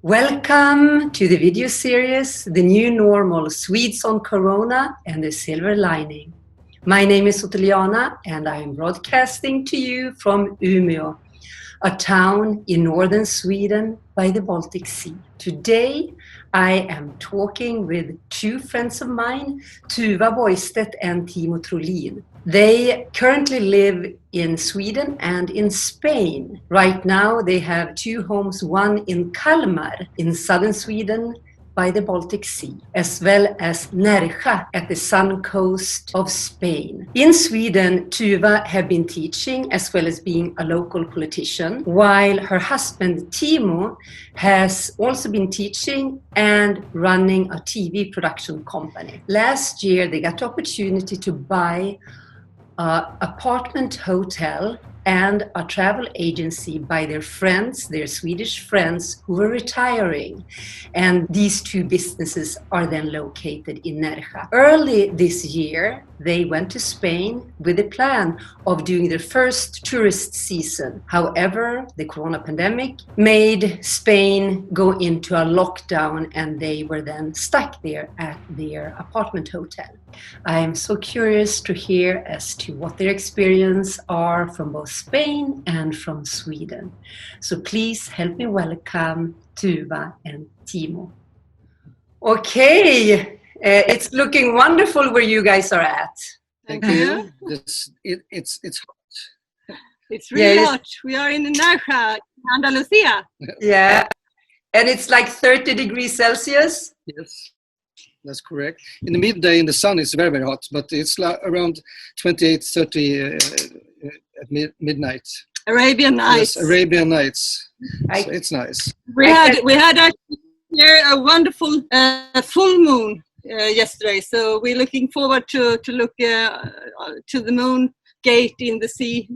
Welcome to the video series, The New Normal, Swedes on Corona and the Silver Lining. My name is Ottiliana and I am broadcasting to you from Umeå, a town in northern Sweden by the Baltic Sea. Today I am talking with two friends of mine, Tuva Bojstedt and Timo Trolin. They currently live in Sweden and in Spain. Right now they have two homes, one in Kalmar in southern Sweden by the Baltic Sea, as well as Nerja at the sun coast of Spain. In Sweden, Tuva have been teaching as well as being a local politician, while her husband Timo has also been teaching and running a TV production company. Last year, they got the opportunity to buy an apartment hotel and a travel agency by their friends, their Swedish friends who were retiring. And these two businesses are then located in Nerja. Early this year, they went to Spain with the plan of doing their first tourist season. However, the corona pandemic made Spain go into a lockdown and they were then stuck there at their apartment hotel. I am so curious to hear as to what their experience are from both Spain and from Sweden. So please help me welcome Tuva and Timo. Okay, it's looking wonderful where you guys are at. Thank you. It's hot. It's really hot. We are in Nerja, Andalusia. Yeah, and it's like 30 degrees Celsius. Yes. That's correct. In the midday in the sun, it's very, very hot, but it's around 28, 30 at midnight. Arabian Nights. Yes, Arabian Nights. So it's nice. We had actually here a wonderful full moon yesterday, so we're looking forward to look to the moon gate in the sea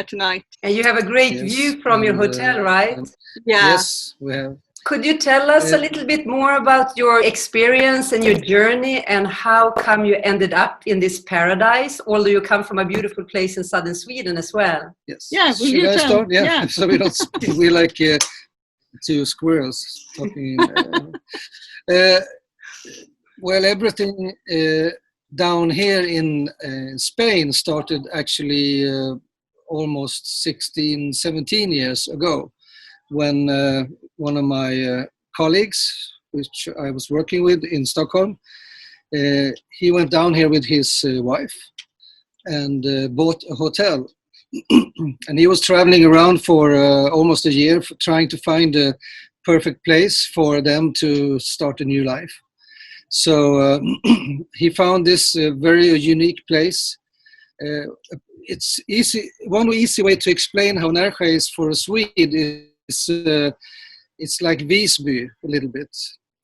tonight. And you have a great view from your hotel, right? Yeah. Yes, we have. Could you tell us a little bit more about your experience and your journey and how come you ended up in this paradise, although you come from a beautiful place in southern Sweden as well? Yes. Yeah, Should I start? Yeah. So we don't we like two squirrels talking. Well, everything down here in Spain started actually almost 16, 17 years ago, when one of my colleagues, which I was working with in Stockholm, he went down here with his wife and bought a hotel. And he was traveling around for almost a year trying to find a perfect place for them to start a new life. So he found this very unique place. It's easy. One easy way to explain how Nerja is for a Swede it's like Visby a little bit.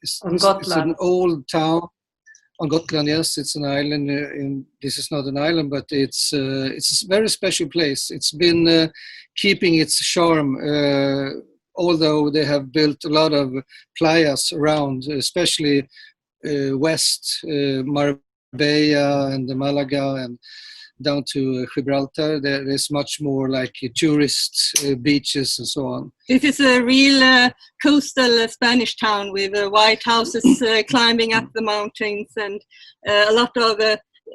It's an old town on Gotland. Yes, it's an island. This is not an island, but it's a very special place. It's been keeping its charm, although they have built a lot of playas around, especially west, Marbella and Malaga and down to Gibraltar. There is much more like tourist beaches and so on. This is a real coastal Spanish town with white houses climbing up the mountains and a lot of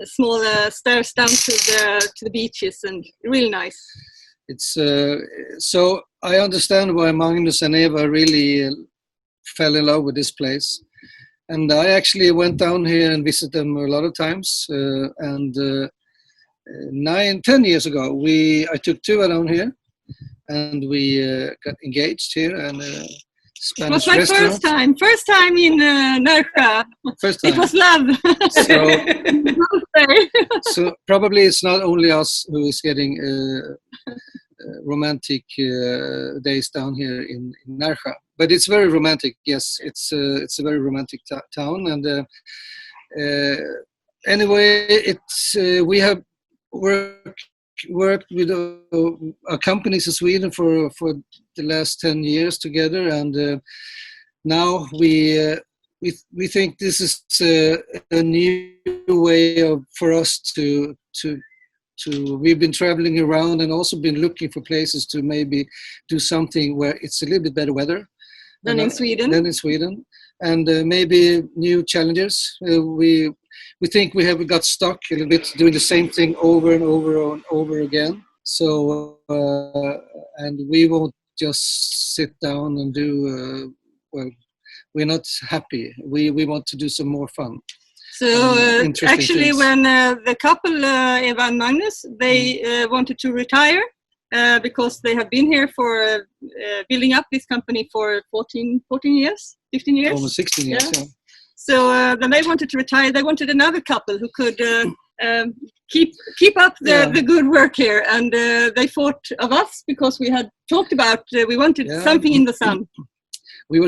small stairs down to the beaches, and really nice. It's so I understand why Magnus and Eva really fell in love with this place. And I actually went down here and visited them a lot of times. 10 years ago, I took Tuva down here, and we got engaged here. And Spanish it was my restaurant. first time in Nerja. First time. It was love. So probably it's not only us who is getting romantic days down here in Nerja, but it's very romantic. Yes, it's a very romantic town. And anyway, we have worked with companies in Sweden for the last 10 years together, and now we think this is a new way for us to we've been traveling around and also been looking for places to maybe do something where it's a little bit better weather. than in Sweden. And maybe new challenges. We think we have got stuck a little bit doing the same thing over and over and over again. So and we won't just sit down and do we're not happy. We want to do some more fun. So actually, when the couple Eva and Magnus, they wanted to retire because they have been here for building up this company for 14 years, 15 years, almost 16 years. Yeah. So then they wanted to retire. They wanted another couple who could keep up the good work here, and they thought of us because we had talked about we wanted something in the sun. We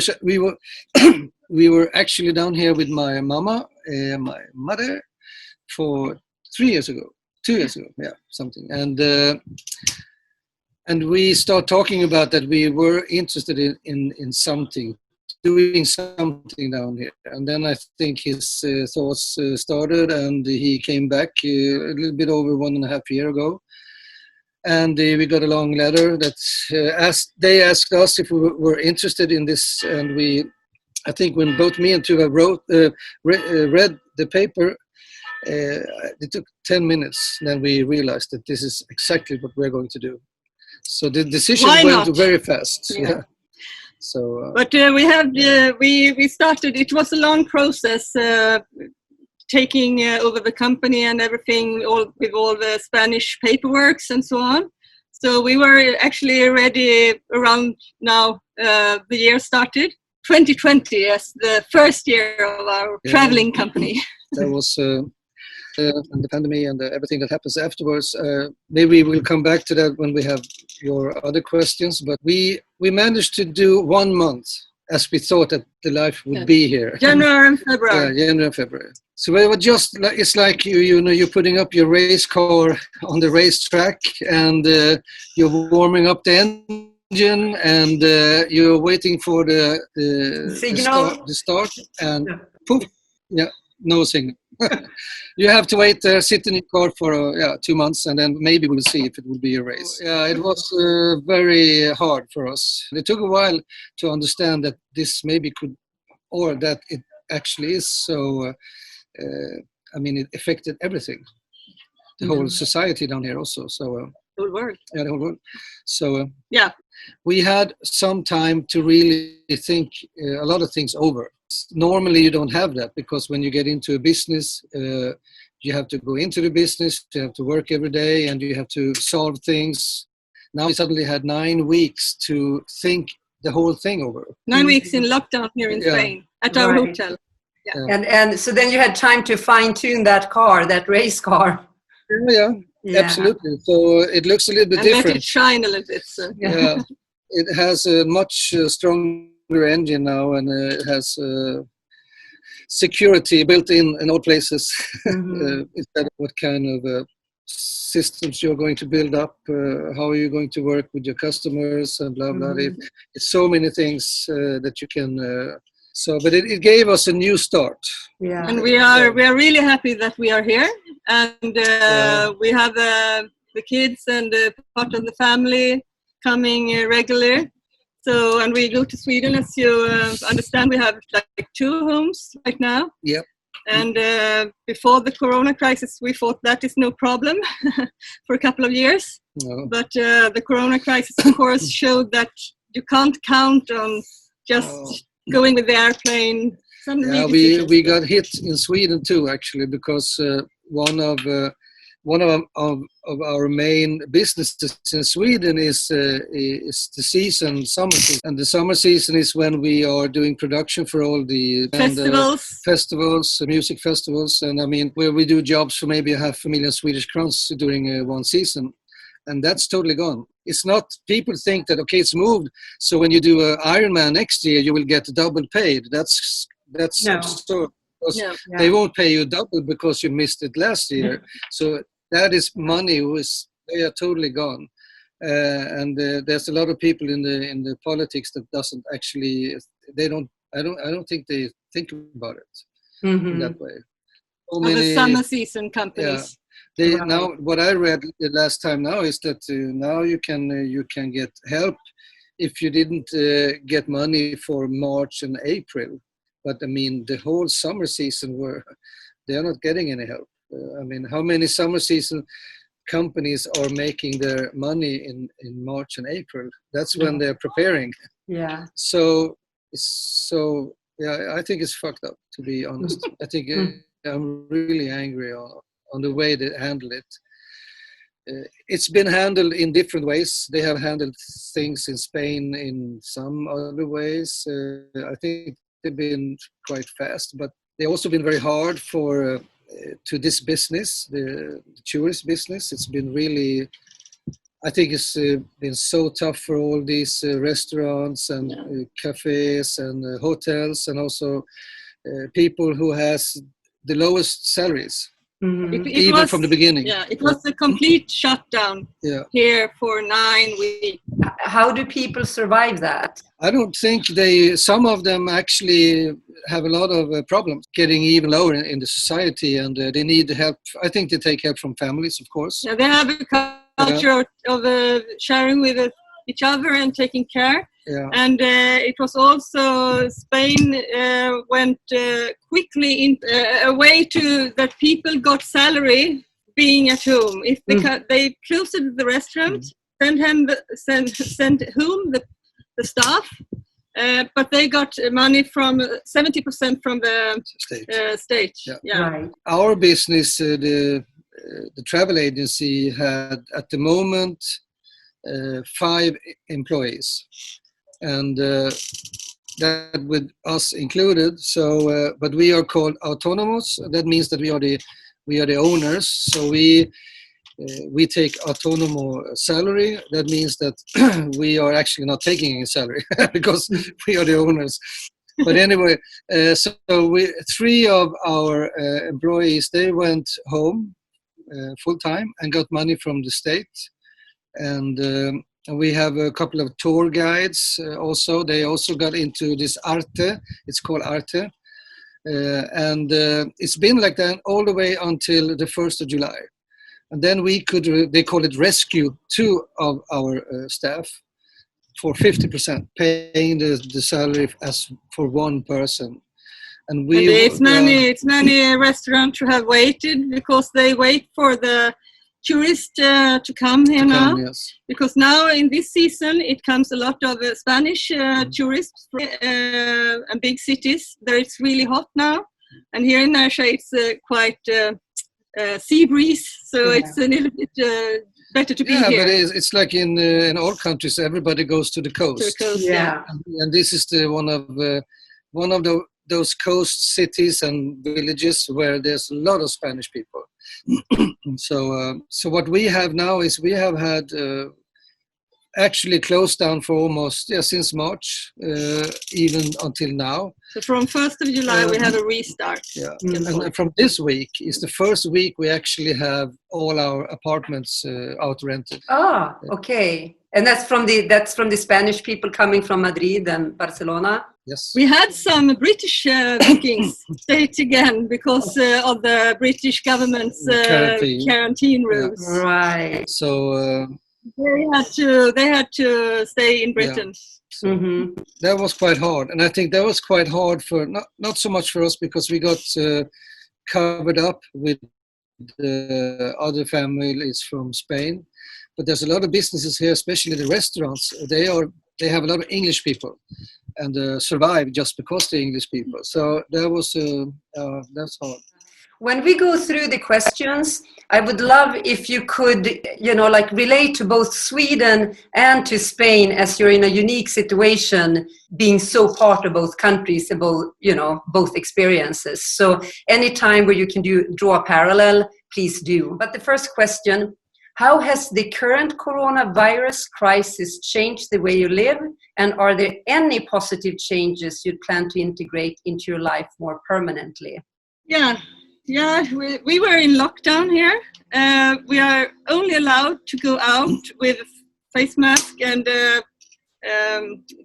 were actually down here with my my mother, for 2 years ago, something, and we start talking about that we were interested in something, doing something down here, and then I think his thoughts started, and he came back a little bit over 1.5 years ago. And we got a long letter that they asked us if we were interested in this, and I think when both me and Tuva read the paper, it took 10 minutes. Then we realized that this is exactly what we're going to do. So the decision went very fast. Yeah. So, but we started. It was a long process. Taking over the company and everything, with all the Spanish paperworks and so on. So we were actually ready around now. The year started 2020 as the first year of our traveling company. That was the pandemic and everything that happens afterwards. Maybe we'll come back to that when we have your other questions. But we managed to do 1 month as we thought that the life would be here. January and February. January and February. So it was just it's like you're putting up your race car on the racetrack, and you're warming up the engine, and you're waiting for the signal, the start, and poof, no signal. You have to wait there, sit in your car for 2 months, and then maybe we'll see if it will be a race. Yeah, it was very hard for us. It took a while to understand that this maybe could, or that it actually is. So, I mean, it affected everything, the whole society down here also. So, the whole world. Yeah, the whole world. So, we had some time to really think a lot of things over. Normally you don't have that, because when you get into a business, you have to go into the business, you have to work every day, and you have to solve things. Now we suddenly had 9 weeks to think the whole thing over. 9 weeks in lockdown here in Spain at our hotel. Yeah. And so then you had time to fine tune that car, that race car. Yeah, absolutely. So it looks a little bit different. Let it shine a little bit. So. Yeah, it has a much stronger engine now, and it has security built in all places. Instead of what kind of systems you're going to build up, how are you going to work with your customers, and blah blah. It's so many things that you can. But it gave us a new start. Yeah, and we are really happy that we are here, and we have the kids and part of the family coming regularly. So, and we go to Sweden, as you understand. We have like 2 homes right now. Yep. And before the Corona crisis, we thought that is no problem for a couple of years. No. But the Corona crisis, of course, showed that you can't count on just going with the airplane. We got hit in Sweden too, actually, because one of our main businesses in Sweden is the summer season, and the summer season is when we are doing production for all the festivals, music festivals, and I mean where we do jobs for maybe 500,000 Swedish crowns during one season. And that's totally gone. It's not, people think that, okay, it's moved, so when you do Ironman next year, you will get double paid. That's absurd. They won't pay you double because you missed it last year. So that is money they are totally gone. And there's a lot of people in the politics that doesn't actually, I don't think they think about it in that way. The summer season companies. Yeah. Now, what I read the last time now is that now you can get help if you didn't get money for March and April. But I mean, the whole summer season they are not getting any help. I mean, how many summer season companies are making their money in March and April? That's when they're preparing. Yeah. So yeah, I think it's fucked up, to be honest. I think I'm really angry on the way they handle it. It's been handled in different ways. They have handled things in Spain in some other ways. I think they've been quite fast, but they've also been very hard to this business, the tourist business. It's been really, I think it's been so tough for all these restaurants and cafes and hotels, and also people who has the lowest salaries. It Even was, from the beginning. Yeah, it was a complete shutdown here for 9 weeks. How do people survive that? I don't think some of them actually have a lot of problems getting even lower in the society, and they need help. I think they take help from families, of course. Yeah, they have a culture of sharing with each other and taking care. Yeah. And it was also Spain went quickly a way to that people got salary being at home. If they closed the restaurant, send home the staff, but they got money from 70% from the state. Yeah. Right. Our business, the travel agency, had at the moment 5 employees. And that with us included. So, but we are called autonomous. That means that we are the owners. So we take autonomous salary. That means that we are actually not taking any salary because we are the owners. But anyway, so 3 of our employees, they went home full time and got money from the state. And we have a couple of tour guides also. They also got into this Arte. It's called Arte. And it's been like that all the way until the 1st of July. And then they call it rescue 2 of our staff for 50%, paying the salary as for 1 person. And it's many restaurants who have waited because they wait for the tourists to come here now, yes. Because now in this season it comes a lot of Spanish tourists from big cities. There it's really hot now, and here in Närsjö it's quite sea breeze, so it's a little bit better to be here. Yeah, but it's like in all countries, everybody goes to the coast. To the coast, yeah. And this is one of those coast cities and villages where there's a lot of Spanish people. So what we have now is we have had actually closed down for almost since March, even until now. So from 1st of July we have a restart. Yeah, and from this week is the first week we actually have all our apartments out rented. Ah, okay. And that's from the Spanish people coming from Madrid and Barcelona. Yes. We had some British bookings stayed again because of the British government's quarantine rules. Yeah. Right. So they had to stay in Britain. So that was quite hard, and I think that was quite hard for not so much for us because we got covered up with the other families from Spain. But there's a lot of businesses here, especially the restaurants. They have a lot of English people, and survive just because they're English people. So that's hard. When we go through the questions, I would love if you could, relate to both Sweden and to Spain, as you're in a unique situation, being so part of both countries, both experiences. So anytime where you can draw a parallel, please do. But the first question: how has the current coronavirus crisis changed the way you live? And are there any positive changes you'd plan to integrate into your life more permanently? Yeah, we were in lockdown here. We are only allowed to go out with face mask and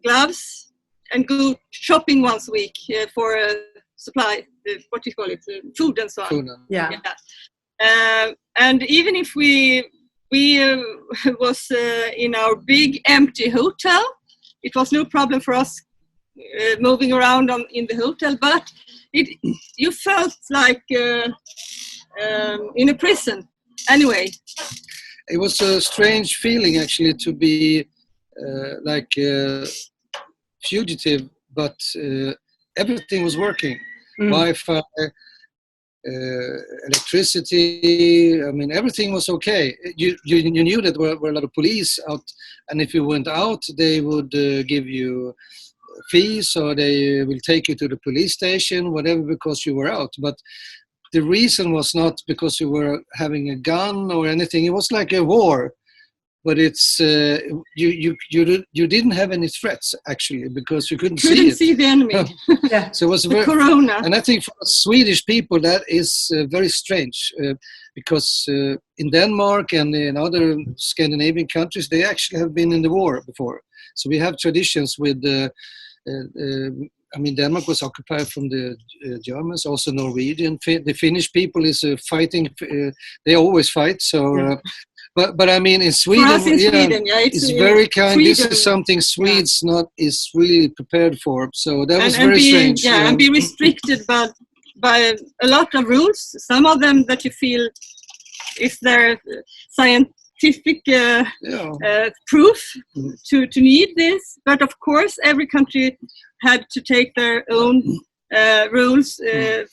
gloves and go shopping once a week for supply, food and so on. Food. Yeah. And even if we was in our big empty hotel, it was no problem for us moving around in the hotel, but you felt like in a prison. Anyway, it was a strange feeling actually to be like fugitive, but everything was working. Wi-Fi, electricity. I mean, everything was okay. You knew that there were a lot of police out, and if you went out, they would give you fees, or they will take you to the police station, whatever, because you were out. But the reason was not because you were having a gun or anything. It was like a war, but it's you didn't have any threats actually, because you couldn't see the enemy. Yeah. So it was the corona. And I think for Swedish people that is very strange, because in Denmark and in other Scandinavian countries, they actually have been in the war before. So we have traditions with I mean, Denmark was occupied from the Germans, also Norwegian. The Finnish people is fighting. They always fight. So, but I mean, in Sweden, for us in Sweden, it's very kind. Sweden, this is something Swedes is really prepared for. So that was very strange. Yeah, and be restricted by a lot of rules. Some of them that you feel is their scientific proof to need this, but of course every country had to take their own rules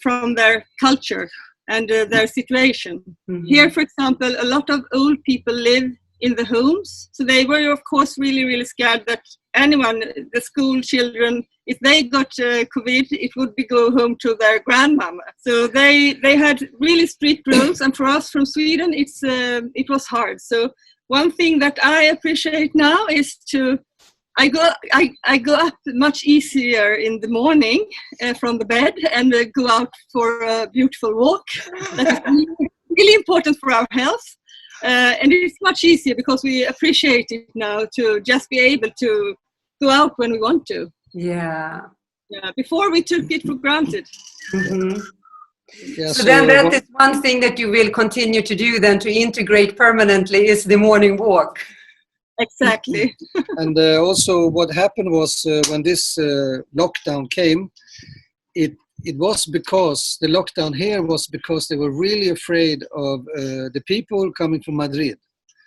from their culture and their situation. Here, for example, a lot of old people live in the homes, so they were of course really scared that anyone, the school children, if they got COVID, it would be go home to their grandmama. So they had really strict rules, and for us from Sweden, it was hard. So one thing that I appreciate now is I go up much easier in the morning from the bed and go out for a beautiful walk. That is really important for our health. And it's much easier because we appreciate it now to just be able to go out when we want to. Yeah. Before we took it for granted. Yeah, so then that is one thing that you will continue to do then, to integrate permanently, is the morning walk. Exactly. And also what happened was when this lockdown came, it was because the lockdown here was because they were really afraid of the people coming from Madrid.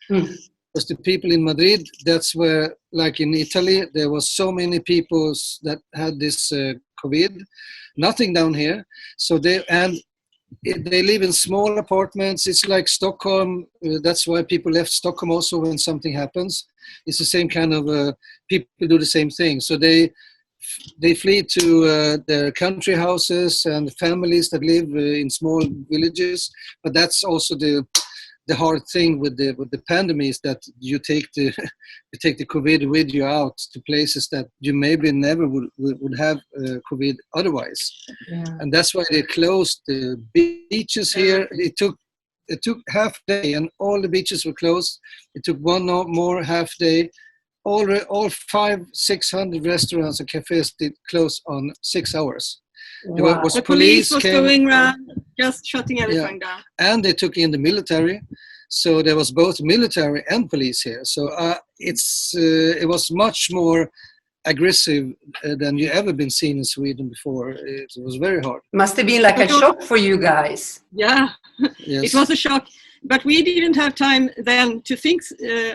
Because the people in Madrid, that's where, like in Italy, there was so many people that had this COVID, nothing down here. So they live in small apartments. It's like Stockholm. That's why people left Stockholm also when something happens. It's the same kind of, people do the same thing. So they flee to their country houses and families that live in small villages. But that's also the hard thing with the pandemic, is that you take the COVID with you out to places that you maybe never would have COVID otherwise. Yeah. And that's why they closed the beaches here. It took half day and all the beaches were closed. It took one more half day. All 500-600 restaurants and cafes did close on 6 hours. Wow. The police was going around just shutting everything down. And they took in the military. So there was both military and police here. So it was much more aggressive than you ever been seen in Sweden before. It was very hard. Must have been like a shock for you guys. Yeah, yes. It was a shock. But we didn't have time then to think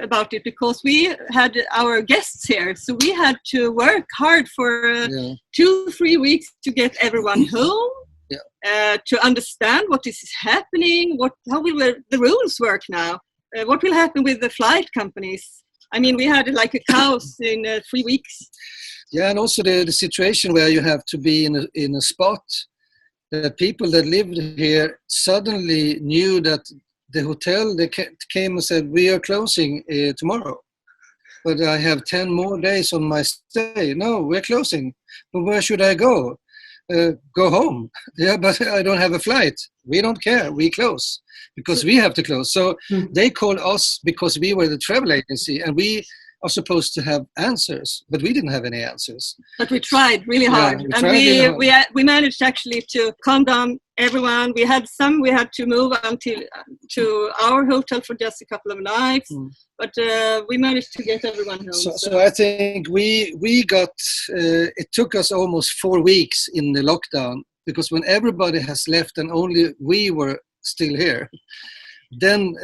about it, because we had our guests here. So we had to work hard for 2-3 weeks to get everyone home, to understand what is happening, how will the rules work now, what will happen with the flight companies. I mean, we had like a chaos in 3 weeks. Yeah, and also the situation where you have to be in a spot. The people that lived here suddenly knew that the hotel, they came and said, we are closing tomorrow, but I have 10 more days on my stay. No, we're closing. But where should I go? Go home. Yeah, but I don't have a flight. We don't care. We close because we have to close. So they called us because we were the travel agency, and we are supposed to have answers, but we didn't have any answers. But we tried really hard, we managed actually to calm down everyone. We had to move to our hotel for just a couple of nights, but we managed to get everyone home. So I think we got. It took us almost 4 weeks in the lockdown, because when everybody has left and only we were still here, then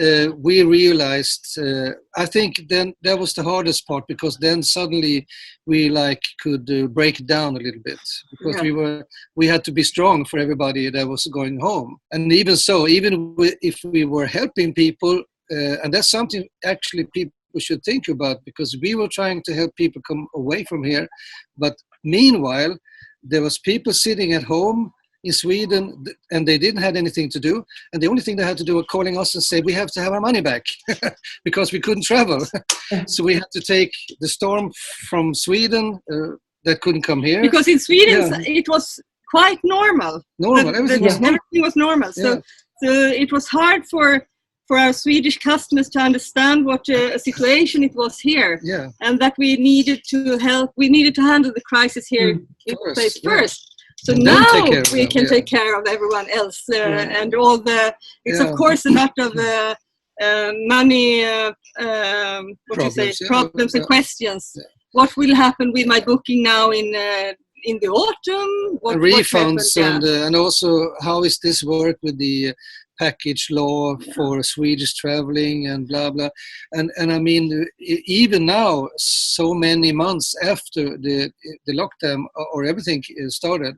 we realized, I think then that was the hardest part, because then suddenly we could break down a little bit, because we had to be strong for everybody that was going home. And even so, if we were helping people, and that's something actually people should think about, because we were trying to help people come away from here, but meanwhile there was people sitting at home in Sweden, and they didn't have anything to do, and the only thing they had to do was calling us and say, we have to have our money back, because we couldn't travel. So we had to take the storm from Sweden that couldn't come here. Because in Sweden it was quite normal. Everything was normal. So it was hard for our Swedish customers to understand what a situation it was here, and that we needed to help. We needed to handle the crisis here in the place first. So now we can take care of everyone else, and all the. It's of course a lot of money problems and questions. Yeah. What will happen with my booking now in the autumn? What refunds and also how is this work with the package law for Swedish traveling and blah blah, and I mean, even now, so many months after the lockdown or everything started,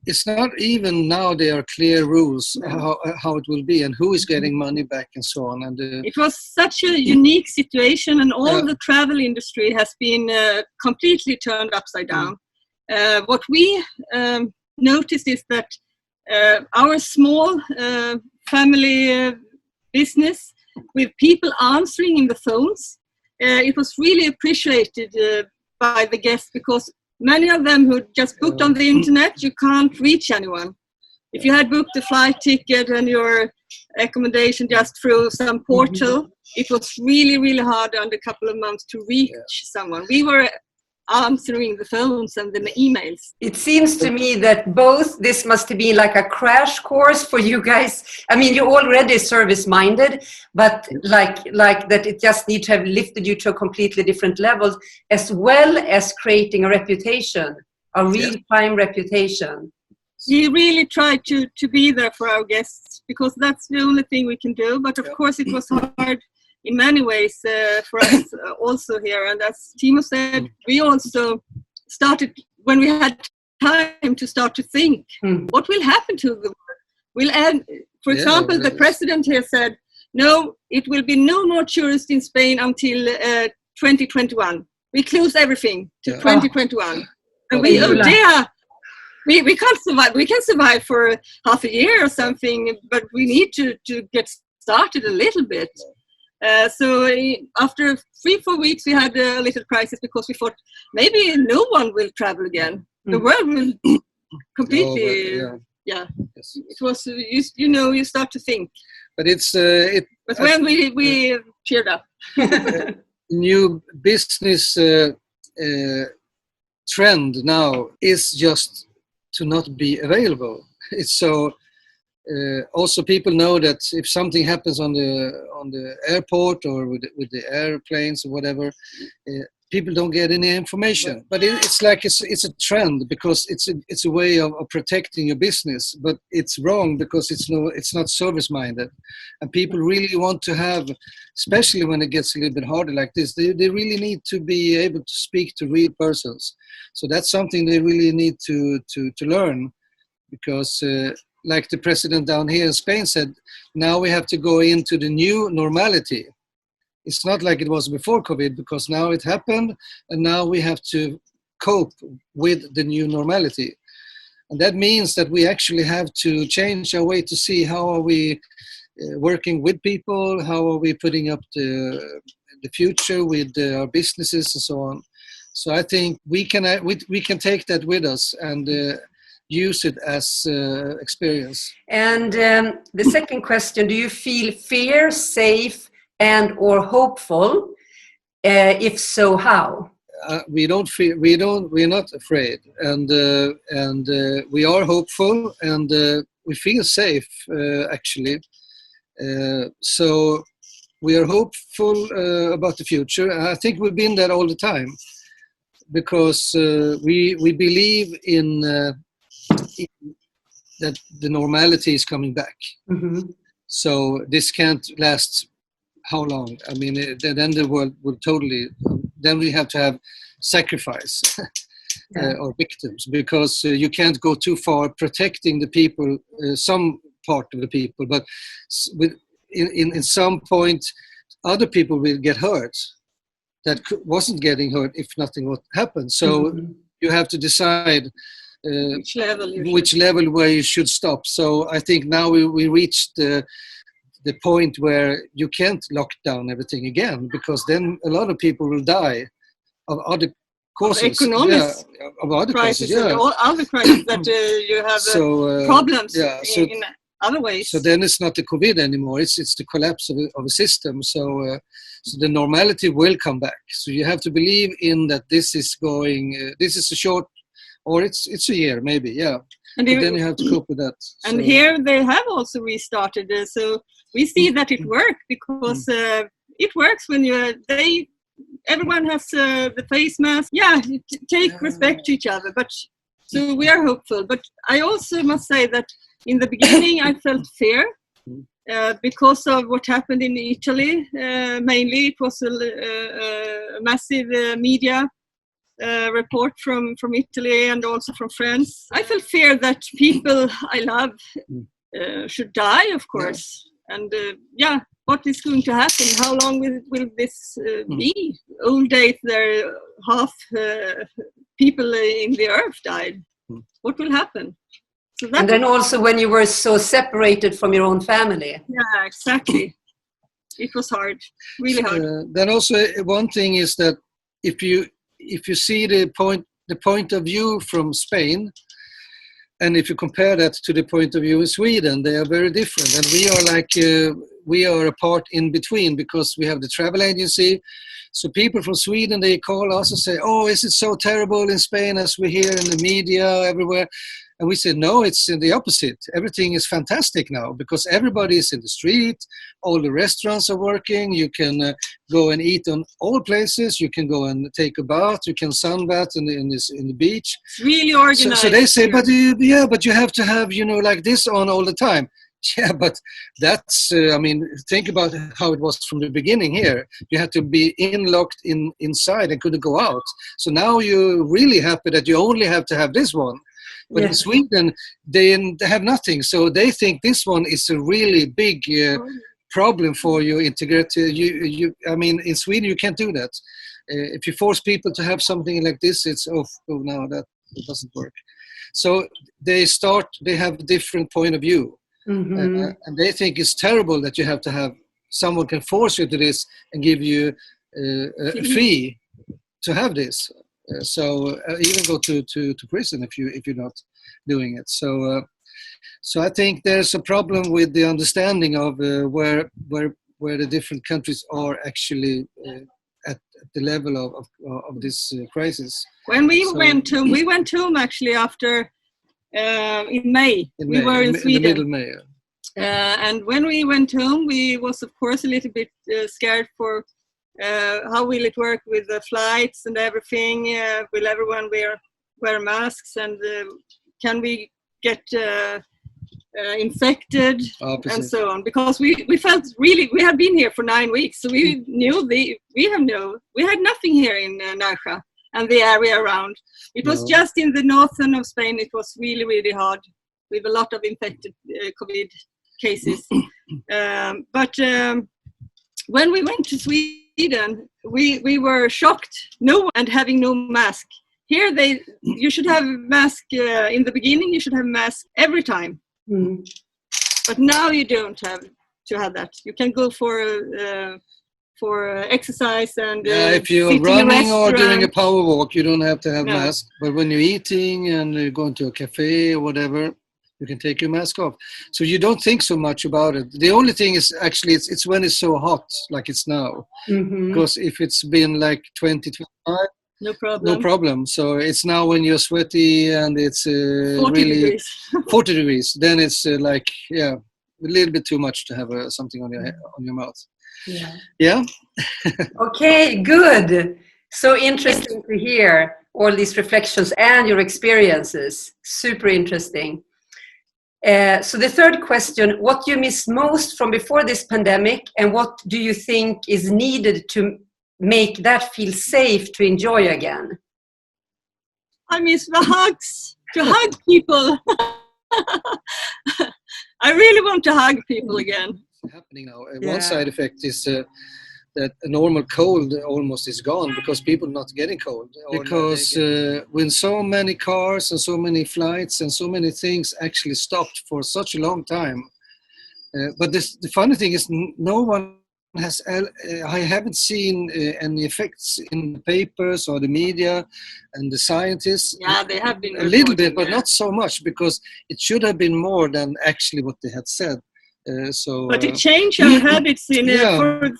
it's not even now there are clear rules how it will be and who is getting money back and so on. And it was such a unique situation, and all the travel industry has been completely turned upside down. What we noticed is that our small family business with people answering in the phones, it was really appreciated by the guests, because many of them who just booked on the internet, you can't reach anyone. If you had booked a flight ticket and your accommodation just through some portal, it was really, really hard under a couple of months to reach someone. We were answering the phones and the emails. It seems to me that both this must be like a crash course for you guys. I mean, you're already service-minded, but like that it just needs to have lifted you to a completely different level, as well as creating a reputation, a real-time reputation. We really tried to be there for our guests, because that's the only thing we can do. But of course it was hard in many ways for us also here. And as Timo said, we also started, when we had time to start to think, what will happen to the world? For example, the president here said, no, it will be no more tourists in Spain until 2021. We close everything to 2021. And we can't survive. We can survive for half a year or something, but we need to get started a little bit. So after 3-4 weeks, we had a little crisis, because we thought maybe no one will travel again. The world will completely. Yes. It was you start to think. But it's But when we cheered up. New business trend now is just to not be available. It's so. Also, people know that if something happens on the airport or with the airplanes or whatever, people don't get any information. But it's like it's a trend, because it's a way of protecting your business. But it's wrong, because it's not service minded, and people really want to have, especially when it gets a little bit harder like this, they really need to be able to speak to real persons. So that's something they really need to learn, because. Like the president down here in Spain said, now we have to go into the new normality. It's not like it was before COVID, because now it happened, and now we have to cope with the new normality. And that means that we actually have to change our way to see how are we working with people, how are we putting up the future with our businesses and so on. So I think we can take that with us and use it as experience. And the second question, do you feel fear, safe, and or hopeful If so, how? We don't fear. We're not afraid, and we are hopeful, and we feel safe actually. So we are hopeful about the future. I think we've been there all the time because we believe in that the normality is coming back. Mm-hmm. So this can't last how long? I mean, then the world will totally. Then we have to have sacrifice or victims, because you can't go too far protecting the people, some part of the people, but in some point, other people will get hurt that wasn't getting hurt if nothing would happen. So you have to decide which level where you should stop. So I think now we reached the point where you can't lock down everything again, because then a lot of people will die of other causes. Of economic of other crisis, causes, and all other crises that you have problems in other ways. So then it's not the COVID anymore, it's the collapse of a system. So the normality will come back. So you have to believe in that this is going, this is a short, or it's a year maybe, and then you have to cope with that. And here they have also restarted, so we see that it works, because it works when everyone has the face mask. Take respect to each other. But so we are hopeful. But I also must say that in the beginning I felt fear because of what happened in Italy. Mainly it was a massive media report from Italy and also from France. I felt fear that people I love should die, of course. And what is going to happen? How long will this be? Old days, there half people in the earth died. What will happen? So and then also when you were so separated from your own family. Yeah, exactly. It was hard, really hard. Then also one thing is that if you see the point of view from Spain, and if you compare that to the point of view in Sweden, they are very different. And we are like, we are a part in between, because we have the travel agency. So people from Sweden, they call us and say, oh, is it so terrible in Spain as we hear in the media everywhere? And we said, no, it's in the opposite. Everything is fantastic now, because everybody is in the street. All the restaurants are working. You can go and eat on all places. You can go and take a bath. You can sunbath in the beach. It's really organized. So they say, but you have to have, like this on all the time. Yeah, but that's, think about how it was from the beginning here. You had to be locked inside and couldn't go out. So now you're really happy that you only have to have this one. But in Sweden, they have nothing. So they think this one is a really big problem for you. In Sweden, you can't do that. If you force people to have something like this, it's, no, that doesn't work. So they have a different point of view. And they think it's terrible that you have to have, someone can force you to this and give you a fee to have this. So even go to prison if you're not doing it. So I think there's a problem with the understanding of where the different countries are actually at the level of this crisis. When we went home actually after in May. We were in Sweden. In the middle of May. And when we went home, we was of course a little bit scared for how will it work with the flights and everything? Will everyone wear masks? And can we get infected? Opposite. And so on? Because we felt really, we had been here for 9 weeks, so we knew we had nothing here in Narja and the area around. It was just in the northern of Spain. It was really, really hard with a lot of infected COVID cases. But when we went to Sweden, we were shocked. And having no mask. Here you should have a mask in the beginning. You should have a mask every time. But now you don't have to have that. You can go for exercise and if you're running or doing a power walk, you don't have to have mask. But when you're eating and you're going to a cafe or whatever, you can take your mask off. So you don't think so much about it. The only thing is actually it's when it's so hot, like it's now. Because if it's been like 20, 25, no problem. So it's now when you're sweaty and it's 40 degrees. 40 degrees. Then it's a little bit too much to have something on your mouth. Yeah. Okay, good. So interesting to hear all these reflections and your experiences. Super interesting. So the third question, what do you miss most from before this pandemic, and what do you think is needed to make that feel safe to enjoy again? I miss the hugs, to hug people. I really want to hug people again. Happening now. One side effect is that a normal cold almost is gone because people are not getting cold. Because when so many cars and so many flights and so many things actually stopped for such a long time. But the funny thing is no one has, I haven't seen any effects in the papers or the media and the scientists. Yeah, they have been a little bit, but not so much, because it should have been more than actually what they had said. But it changed our habits for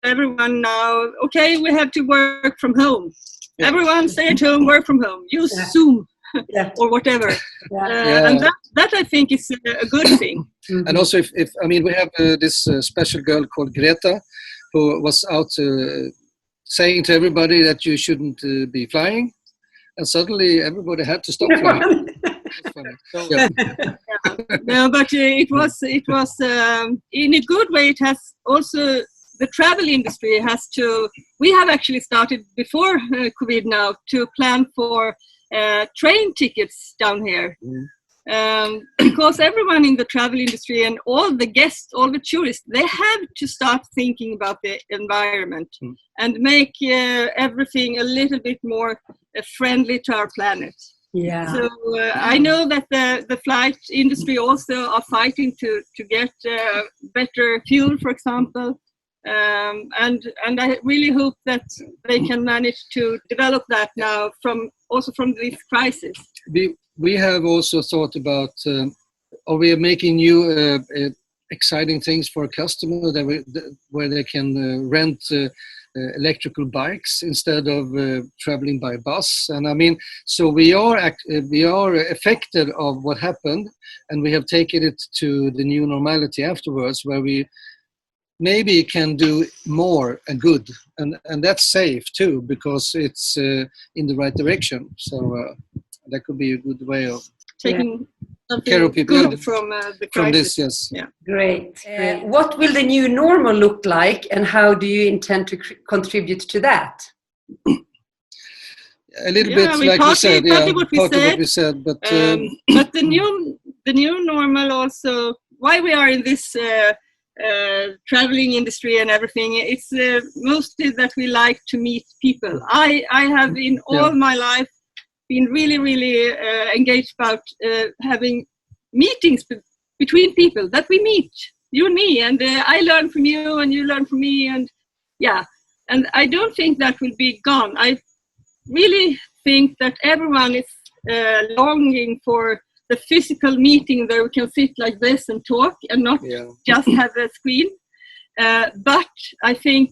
everyone now. Okay, we have to work from home. Yeah. Everyone stay at home, work from home. Use Zoom or whatever. And that I think is a good thing. And also, if we have this special girl called Greta, who was out saying to everybody that you shouldn't be flying, and suddenly everybody had to stop flying. No, but it was in a good way. It has also, the travel industry has to, we have actually started before COVID now to plan for train tickets down here. Because everyone in the travel industry and all the guests, all the tourists, they have to start thinking about the environment and make everything a little bit more friendly to our planet. Yeah. So I know that the flight industry also are fighting to get better fuel, for example, and I really hope that they can manage to develop that now from this crisis. We have also thought about, or we are making new exciting things for a customer where they can rent electrical bikes instead of traveling by bus. And so we are affected of what happened, and we have taken it to the new normality afterwards, where we maybe can do more and good, and that's safe too, because it's in the right direction. So that could be a good way of taking care of people good from the crisis. From this, yes. Yeah. Great. What will the new normal look like, and how do you intend to contribute to that? A little bit, like we said, what we said, but the new normal also. Why we are in this traveling industry and everything, it's mostly that we like to meet people. I have in all my life been really engaged about having meetings between people, that we meet, you and me, and I learn from you and you learn from me, and and I don't think that will be gone. I really think that everyone is longing for the physical meeting where we can sit like this and talk and not just have a screen. But I think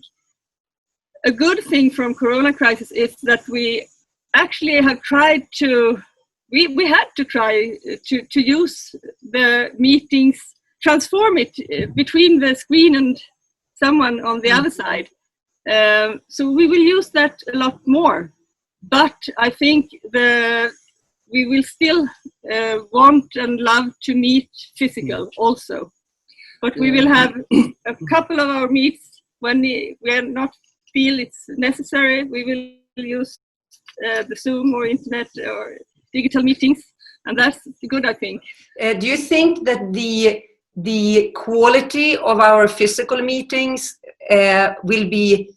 a good thing from Corona crisis is that we actually have tried to, we had to try to use the meetings, transform it between the screen and someone on the other side. So we will use that a lot more. But I think we will still want and love to meet physical also. But we will have a couple of our meets when we are not feel it's necessary. We will use the Zoom or internet or digital meetings, and that's good, I think. Do you think that the quality of our physical meetings will be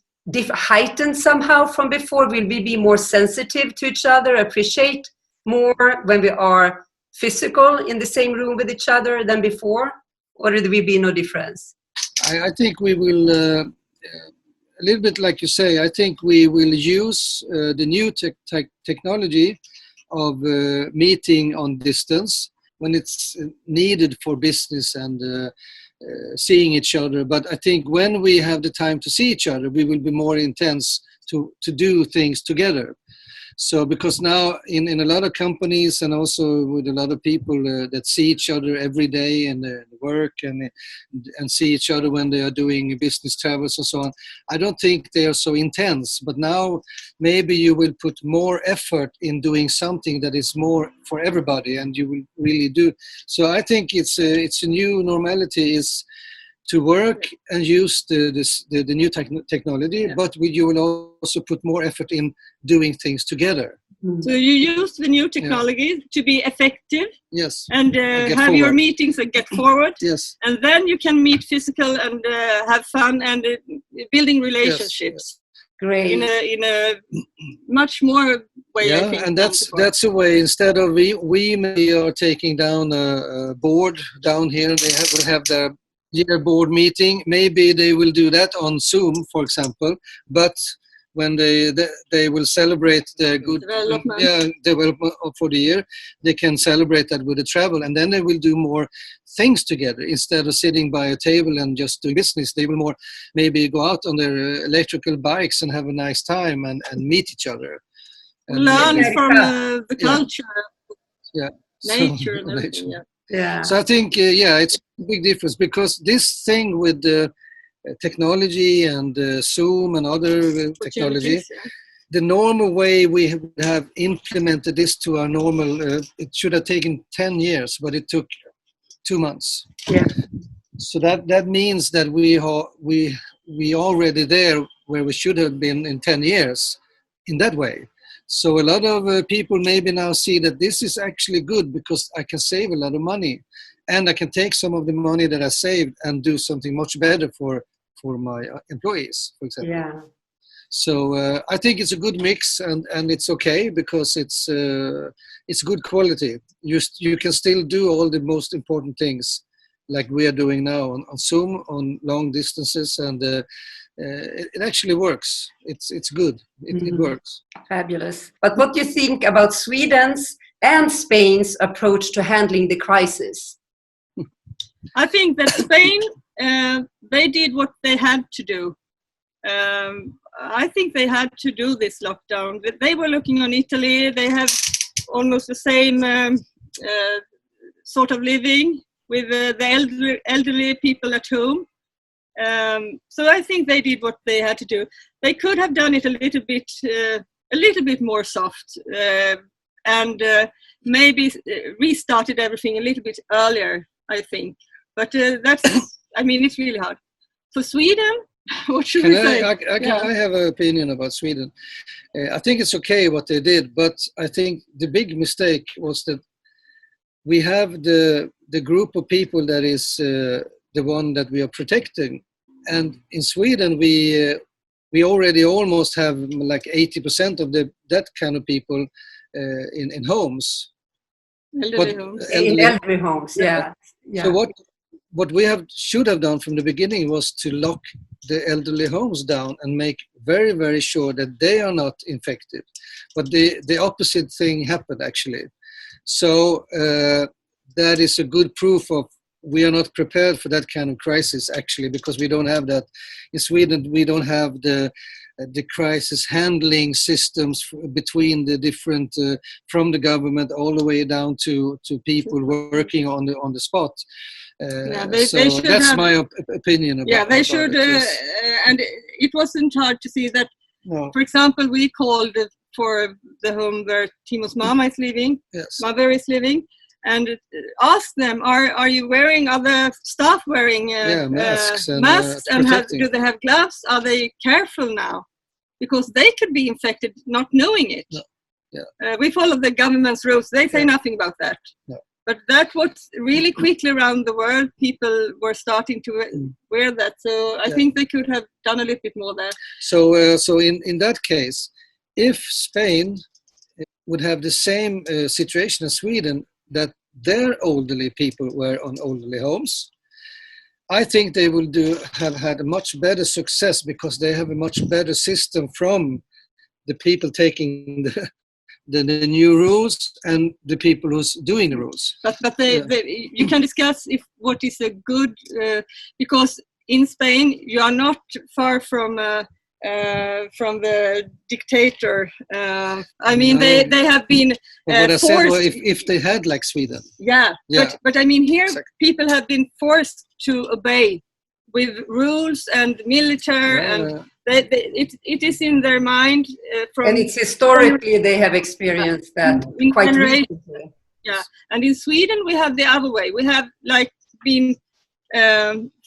heightened somehow from before? Will we be more sensitive to each other, appreciate more when we are physical in the same room with each other than before, or will there be no difference? I think we will. A little bit like you say, I think we will use the new technology of meeting on distance when it's needed for business and seeing each other. But I think when we have the time to see each other, we will be more intense to do things together. So because now in a lot of companies and also with a lot of people that see each other every day in the work and see each other when they are doing business travels and so on, I don't think they are so intense. But now maybe you will put more effort in doing something that is more for everybody, and you will really do. So I think it's a new normality is to work and use the new technology, but you will also put more effort in doing things together. So you use the new technology to be effective, yes, and have forward. Your meetings and get forward. Yes, and then you can meet physical and have fun and building relationships. Yes. Great. In a much more way. Yeah, I think, and that's a way. Instead of we maybe are taking down a board down here, they will have their year board meeting. Maybe they will do that on Zoom, for example. But when they will celebrate the good development for the year, they can celebrate that with a travel, and then they will do more things together instead of sitting by a table and just doing business. They will more maybe go out on their electrical bikes and have a nice time and meet each other. And learn from the culture, nature, and everything. Yeah. So I think, it's a big difference, because this thing with the technology and Zoom and other technology, the normal way we have implemented this to our normal, it should have taken 10 years, but it took 2 months. Yeah. So that means that we already there where we should have been in 10 years in that way. So a lot of people maybe now see that this is actually good, because I can save a lot of money, and I can take some of the money that I saved and do something much better for my employees, for example. Yeah. So I think it's a good mix, and it's okay, because it's good quality. You can still do all the most important things like we are doing now on Zoom on long distances, and it actually works. It's good. It works. Fabulous. But what do you think about Sweden's and Spain's approach to handling the crisis? I think that Spain, they did what they had to do. I think they had to do this lockdown. They were looking on Italy. They have almost the same sort of living with the elderly people at home. So I think they did what they had to do. They could have done it a little bit more soft, and maybe restarted everything a little bit earlier, I think. But it's really hard. For Sweden, what should we say? I have an opinion about Sweden. I think it's okay what they did, but I think the big mistake was that we have the group of people that is the one that we are protecting. And in Sweden, we already almost have like 80% of that kind of people in homes. Elderly homes, yeah. So what we should have done from the beginning was to lock the elderly homes down and make very, very sure that they are not infected. But the opposite thing happened, actually. So that is a good proof of we are not prepared for that kind of crisis, actually, because we don't have that. In Sweden, we don't have the crisis handling systems between the different, from the government all the way down to people working on the spot. They should that's have, my opinion about it. Yeah, they should, and it wasn't hard to see that. No. For example, we called for the home where Timo's mama is living, mother is living, and ask them, are you wearing, other staff wearing masks and do they have gloves? Are they careful now? Because they could be infected not knowing it. No. Yeah. We follow the government's rules. They say nothing about that. No. But that was really quickly around the world, people were starting to wear that. So I think they could have done a little bit more there. So in that case, if Spain would have the same situation as Sweden, that their elderly people were on elderly homes, I think they will have had a much better success, because they have a much better system from the people taking the new rules and the people who's doing the rules. But you can discuss if what is a good because in Spain you are not far from the dictator. I mean, No. they have been But what I said, well, forced. if they had like Sweden. Yeah. But I mean, here Exactly. people have been forced to obey with rules and military, and it is in their mind from. And it's historically they have experienced that in quite generation. recently. Yeah, and in Sweden we have the other way. We have like been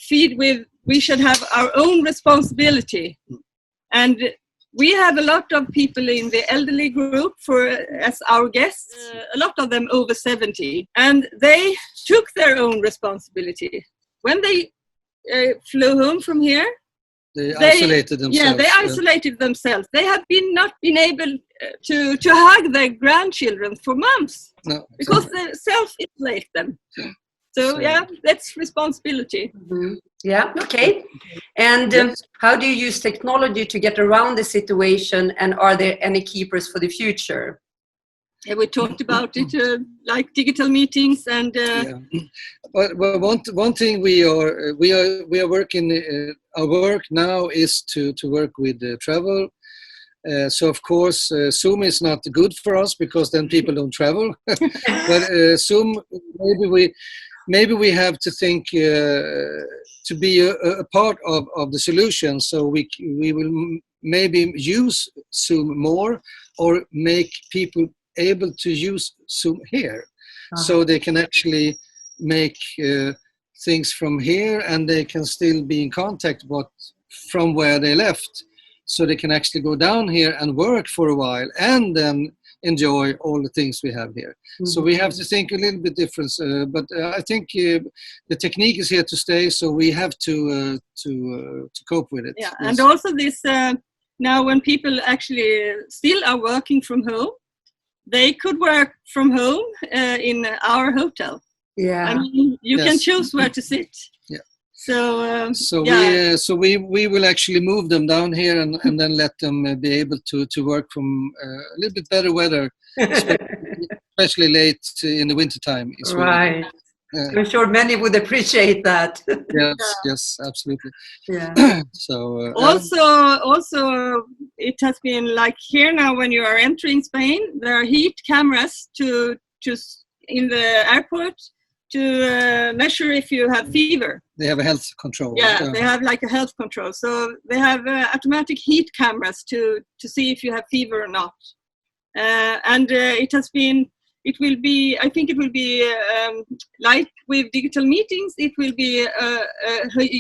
feed with. We should have our own responsibility, and we have a lot of people in the elderly group as our guests. A lot of them over 70, and they took their own responsibility when they flew home from here. They isolated themselves. Yeah, they isolated themselves. They have not been able to hug their grandchildren for months because they self-isolate them. So yeah, that's responsibility. Mm-hmm. Yeah, okay. And how do you use technology to get around the situation, and are there any keepers for the future? Yeah, we talked about it, like digital meetings and. Well, one thing we are working. Our work now is to work with travel. So of course, Zoom is not good for us because then people don't travel. But Zoom, maybe we have to think to be a part of the solution. So we will maybe use Zoom more, or make people able to use Zoom here, so they can actually make things from here, and they can still be in contact from where they left, so they can actually go down here and work for a while and then enjoy all the things we have here. Mm-hmm. So we have to think a little bit different, but I think the technique is here to stay, so we have to cope with it. Yeah, yes. And also this now when people actually still are working from home, they could work from home in our hotel. Yeah, I mean, you can choose where to sit. Yeah. So we will actually move them down here and then let them be able to work from a little bit better weather, especially late in the wintertime. Right. I'm sure many would appreciate that. Yes, absolutely. Yeah. So also, it has been like here now when you are entering Spain, there are heat cameras to in the airport to measure if you have fever. They have a health control. Yeah, they have like a health control. So they have automatic heat cameras to see if you have fever or not. And it will be, I think it will be like with digital meetings, it will be a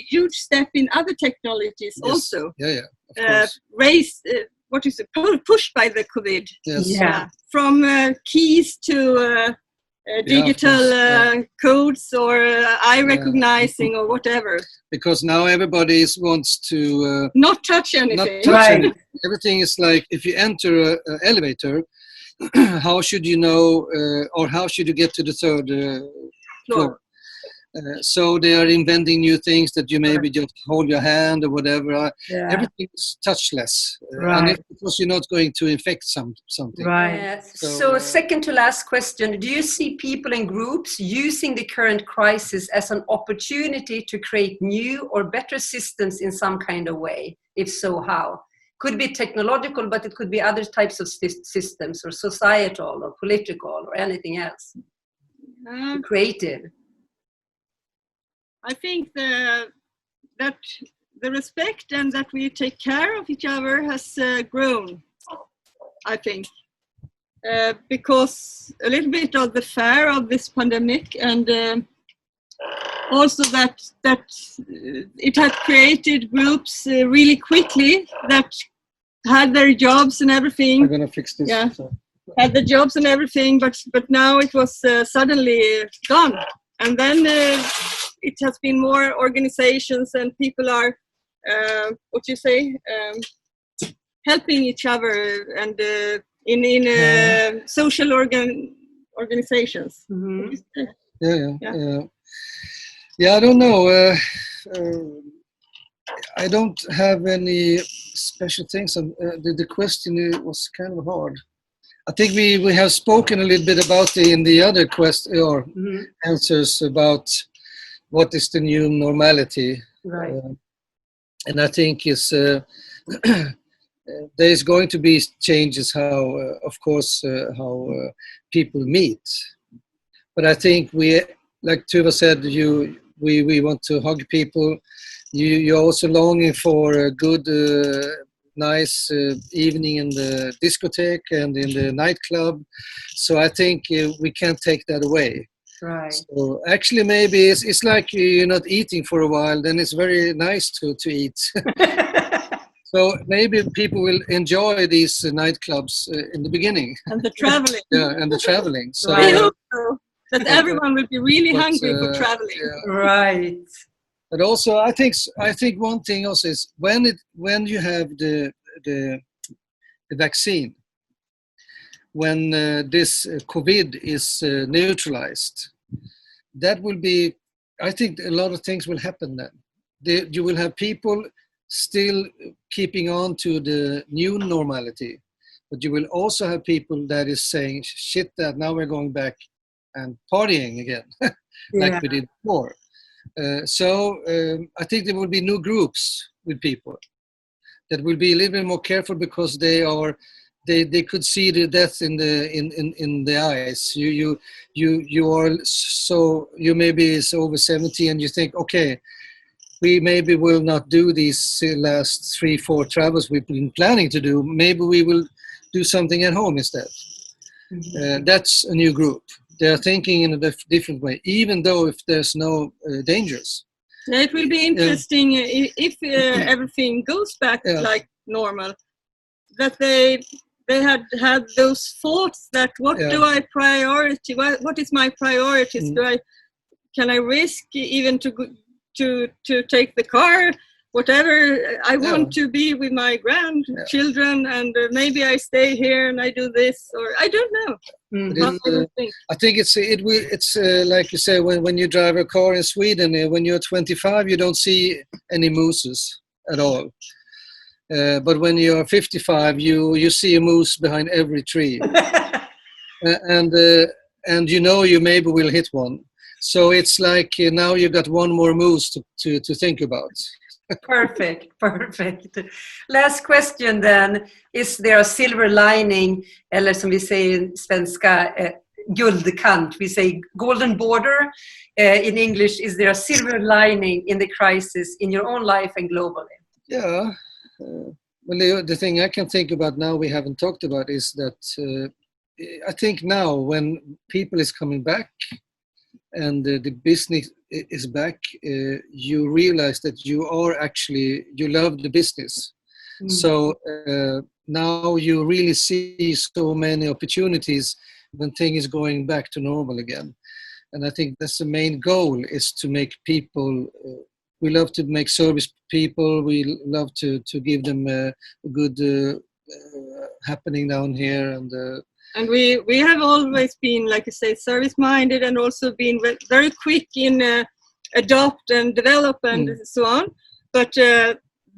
huge step in other technologies also. Yeah, of course. Pushed by the COVID. Yes. Yeah. From keys to digital codes or eye recognizing or whatever. Because now everybody wants to not touch anything. Anything. Everything is like, if you enter an elevator, how should you know, or how should you get to the third floor? So they are inventing new things that you maybe just hold your hand or whatever. Everything is touchless, and it's because you're not going to infect something. Right. So second to last question: do you see people in groups using the current crisis as an opportunity to create new or better systems in some kind of way? If so, how? Could be technological, but it could be other types of systems, or societal, or political, or anything else. Creative. I think that the respect and that we take care of each other has grown, I think, because a little bit of the fear of this pandemic, and also that it had created groups really quickly that had their jobs and everything. I'm gonna fix this. Yeah, had the jobs and everything, but now it was suddenly gone, and then. It has been more organizations, and people are, helping each other, and in social organizations. Mm-hmm. Yeah. I don't know. I don't have any special things. The question was kind of hard. I think we have spoken a little bit about in the other answers about what is the new normality. Right. And I think there's going to be changes how, of course, how people meet. But I think like Tuva said, we want to hug people. You're also longing for a good, nice evening in the discotheque and in the nightclub. So I think we can't take that away. Right. So actually, maybe it's like you're not eating for a while. Then it's very nice to eat. So maybe people will enjoy these nightclubs in the beginning. And the traveling. Yeah, and the traveling. So I hope so, that everyone will be really hungry for traveling. Yeah. Right. But also, I think one thing also is when you have the vaccine, when this COVID is neutralized, that will be. I think a lot of things will happen then. You will have people still keeping on to the new normality, but you will also have people that is saying, shit, that now we're going back and partying again, like we did before. So I think there will be new groups with people that will be a little bit more careful because they could see the death in the eyes. You are so, you maybe is over 70 and you think, okay, we maybe will not do these last 3-4 travels we've been planning to do. Maybe we will do something at home instead. Mm-hmm. That's a new group. They're thinking in a different way, even though if there's no dangers. Yeah, it will be interesting if everything goes back like normal, that they had those thoughts that what do I priority? What is my priorities? Can I risk even to take the car, whatever I want to be with my grandchildren, and maybe I stay here and I do this, or I don't know. I think it's like you say, when you drive a car in Sweden, when you're 25, you don't see any mooses at all. But when you're 55, you see a moose behind every tree, and you maybe will hit one. So it's like now you got one more moose to think about. Perfect. Last question then. Is there a silver lining, eller som vi säger in svenska, guldkant? We say golden border. In English, is there a silver lining in the crisis in your own life and globally? Yeah. Well, the thing I can think about now we haven't talked about is that I think now when people is coming back and the business is back, you realize that you love the business. Mm-hmm. So now you really see so many opportunities when things is going back to normal again. And I think that's the main goal, is to make people, we love to make service people, we love to give them a good happening down here. And we have always been, like you say, service-minded, and also been very quick in adopt and develop and so on. But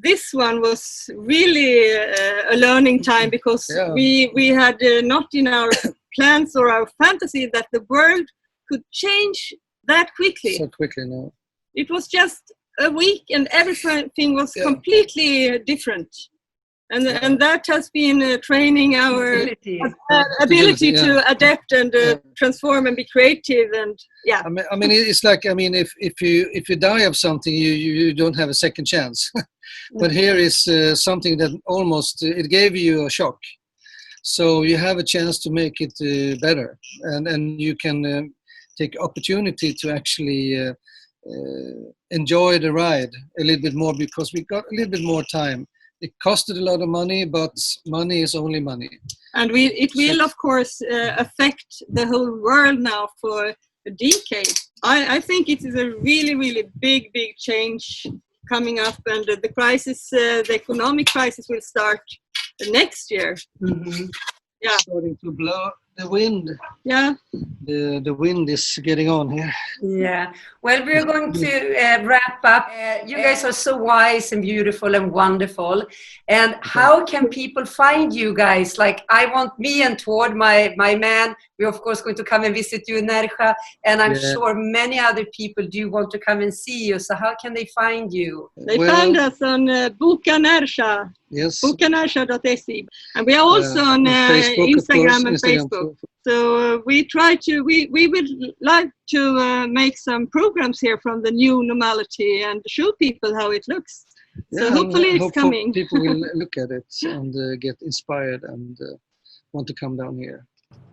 this one was really a learning time, because we had not in our plans or our fantasy that the world could change that quickly. So quickly, no. It was just a week and everything was completely different. And that has been training our ability to adapt and transform and be creative. And I mean, it's like, if you die of something, you don't have a second chance. But here is something that almost it gave you a shock, so you have a chance to make it better, and you can take opportunity to actually enjoy the ride a little bit more, because we got a little bit more time. It costed a lot of money, but money is only money. And it will, of course, affect the whole world now for a decade. I think it is a really, really big change coming up, and the crisis, the economic crisis, will start next year. Mm-hmm. Starting to The wind. Yeah. The wind is getting on here. Yeah. Well, we're going to wrap up. You guys are so wise and beautiful and wonderful. And how can people find you guys? Like, I want me and Tord, my man, we're of course going to come and visit you in Närsjö. And I'm sure many other people do want to come and see you. So how can they find you? They find us on Boka Närsjö. Yes. Bokanersjö.se. And we are also on Facebook, Instagram and Facebook. So we would like to make some programs here from the new normality and show people how it looks. So hopefully it's coming. People will look at it and get inspired and want to come down here.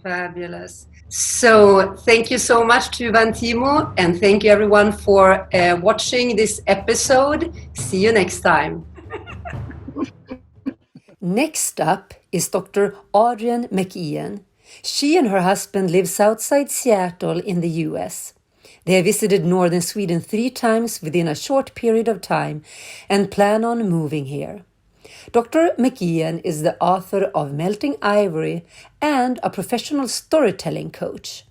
Fabulous. So thank you so much, Tuva and Timo, and thank you everyone for watching this episode. See you next time. Next up is Dr. Adrian McIan. She and her husband lives outside Seattle in the US. They have visited northern Sweden 3 times within a short period of time and plan on moving here. Dr. McIan is the author of Melting Ivory and a professional storytelling coach.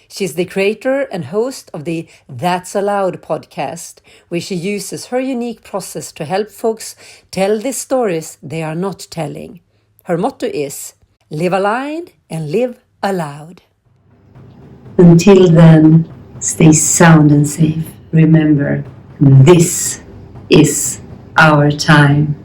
She's the creator and host of the That's Allowed podcast, where she uses her unique process to help folks tell the stories they are not telling. Her motto is, live aligned and live aloud. Until then, stay sound and safe. Remember, this is our time.